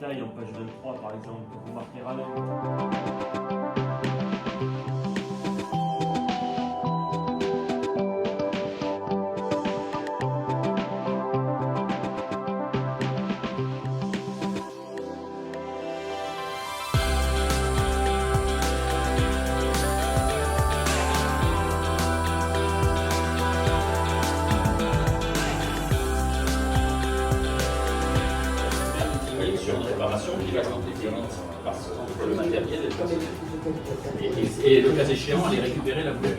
détail en page 23 par exemple, pour vous marquer rallonge. Sur une préparation qui va être vite parce que le matériel est passé. Et le cas échéant, aller récupérer la bouche.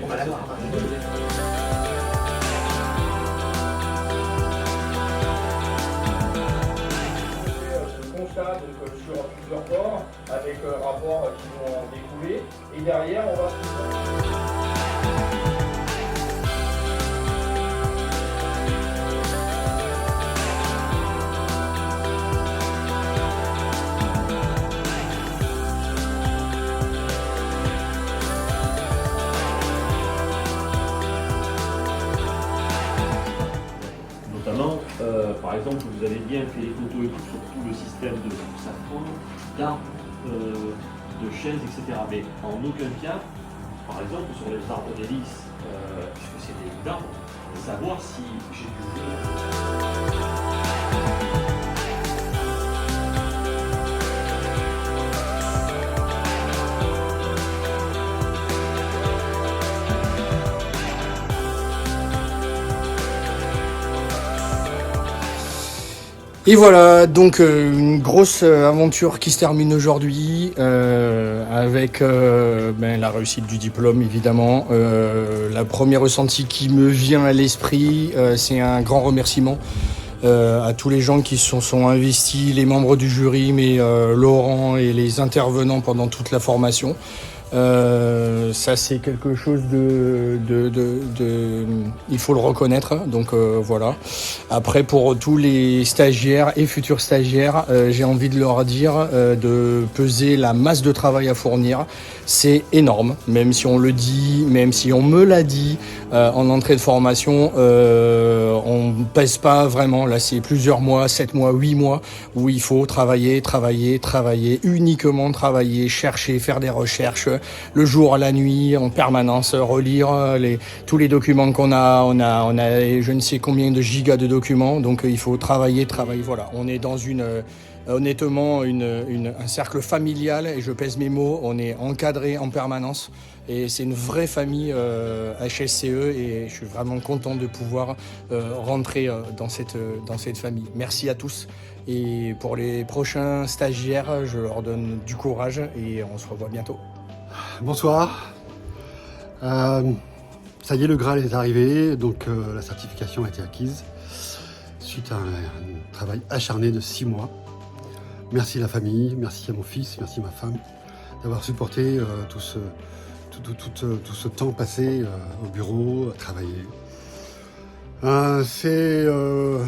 Ce constat donc, sur plusieurs ports avec rapports qui vont en découler. Et derrière, on va... Notamment, par exemple, vous avez bien fait les photos et tout, sur tout le système de sapin, d'arbres, de chaises, etc. Mais en aucun cas, par exemple, sur les arbres d'hélice, puisque c'est des arbres, savoir si j'ai du jeu. Et voilà, donc une grosse aventure qui se termine aujourd'hui avec la réussite du diplôme évidemment. La première ressenti qui me vient à l'esprit, c'est un grand remerciement à tous les gens qui se sont investis, les membres du jury, mais Laurent et les intervenants pendant toute la formation. Ça c'est quelque chose il faut le reconnaître, donc voilà. Après, pour tous les stagiaires et futurs stagiaires, j'ai envie de leur dire de peser la masse de travail à fournir. C'est énorme, même si on le dit, même si on me l'a dit en entrée de formation, on ne pèse pas vraiment. Là, c'est plusieurs mois, 7 mois, 8 mois où il faut travailler, uniquement travailler, chercher, faire des recherches, le jour, la nuit, en permanence, relire tous les documents qu'on a. On a je ne sais combien de gigas de documents, donc il faut travailler. Voilà, on est dans honnêtement un cercle familial, et je pèse mes mots. On est encadré en permanence et c'est une vraie famille HSCE, et je suis vraiment content de pouvoir rentrer dans cette famille. Merci à tous, et pour les prochains stagiaires, je leur donne du courage et on se revoit bientôt. Bonsoir. Ça y est, le Graal est arrivé, donc la certification a été acquise suite à un travail acharné de 6 mois. Merci la famille, merci à mon fils, merci à ma femme d'avoir supporté tout ce temps passé au bureau, à travailler. Ce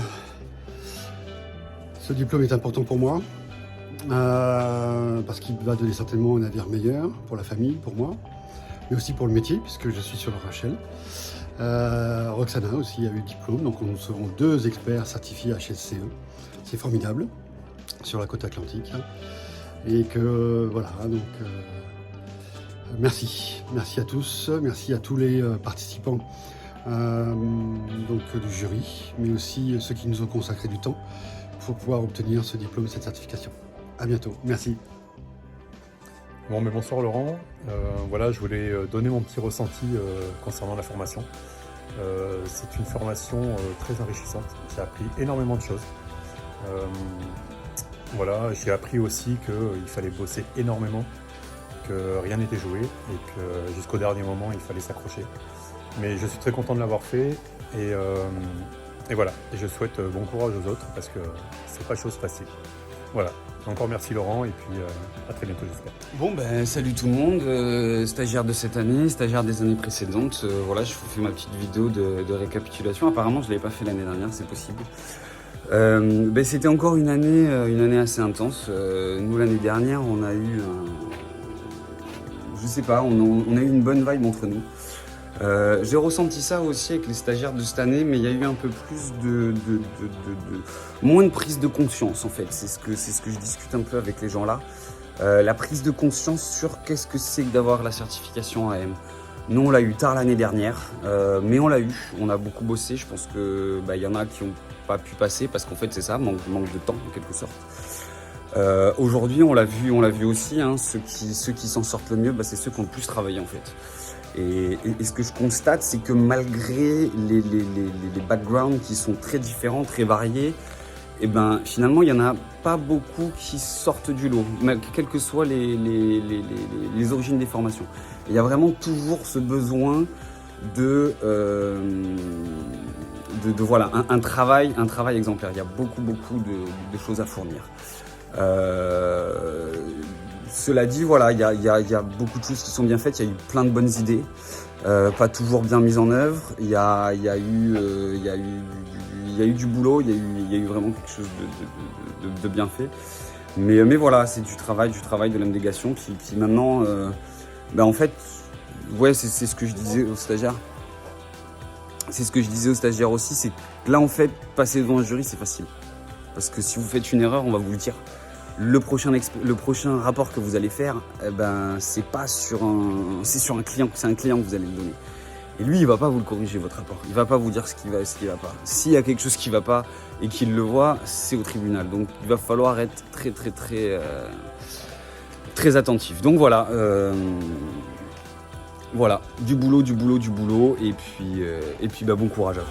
diplôme est important pour moi. Parce qu'il va donner certainement un avenir meilleur pour la famille, pour moi, mais aussi pour le métier, puisque je suis sur le Rachel. Roxana aussi a eu le diplôme, donc nous serons 2 experts certifiés HSCE. C'est formidable, sur la côte atlantique. Et que voilà, donc merci à tous, merci à tous les participants donc, du jury, mais aussi ceux qui nous ont consacré du temps pour pouvoir obtenir ce diplôme et cette certification. À bientôt, merci. Bon, mais bonsoir Laurent. Voilà, je voulais donner mon petit ressenti concernant la formation. C'est une formation très enrichissante. J'ai appris énormément de choses. Voilà, j'ai appris aussi qu'il fallait bosser énormément, que rien n'était joué et que jusqu'au dernier moment, il fallait s'accrocher. Mais je suis très content de l'avoir fait et voilà. Et je souhaite bon courage aux autres parce que c'est pas chose facile. Voilà. Encore merci Laurent, et puis à très bientôt, j'espère. Bon salut tout le monde, stagiaire de cette année, stagiaire des années précédentes. Voilà, je vous fais ma petite vidéo de récapitulation. Apparemment je ne l'avais pas fait l'année dernière, c'est possible. C'était encore une année assez intense. Nous l'année dernière on a eu je sais pas, on a eu une bonne vibe entre nous. J'ai ressenti ça aussi avec les stagiaires de cette année, mais il y a eu un peu plus moins de prise de conscience en fait. C'est ce que je discute un peu avec les gens là. La prise de conscience sur qu'est-ce que c'est que d'avoir la certification AM. Nous on l'a eu tard l'année dernière, mais on l'a eu. On a beaucoup bossé. Je pense que y en a qui n'ont pas pu passer parce qu'en fait c'est ça, manque de temps en quelque sorte. Aujourd'hui on l'a vu aussi. Hein, ceux qui s'en sortent le mieux, c'est ceux qui ont le plus travaillé en fait. Et ce que je constate, c'est que malgré les backgrounds qui sont très différents, très variés, et finalement, il n'y en a pas beaucoup qui sortent du lot, quelles que soient les origines des formations. Il y a vraiment toujours ce besoin voilà, un travail exemplaire. Il y a beaucoup de choses à fournir. Cela dit, voilà, il y a beaucoup de choses qui sont bien faites, il y a eu plein de bonnes idées, pas toujours bien mises en œuvre, il y a eu du boulot, il y a eu vraiment quelque chose de bien fait. Mais voilà, c'est du travail de l'abnégation qui maintenant, en fait, ouais, c'est ce que je disais aux stagiaires. C'est ce que je disais aux stagiaires aussi, c'est que là, en fait, passer devant un jury, c'est facile. Parce que si vous faites une erreur, on va vous le dire. Le prochain rapport que vous allez faire, c'est sur un client, c'est un client que vous allez le donner. Et lui, il va pas vous le corriger votre rapport. Il va pas vous dire ce qui va pas. S'il y a quelque chose qui va pas et qu'il le voit, c'est au tribunal. Donc il va falloir être très attentif. Donc voilà, du boulot. Et puis bon courage à vous.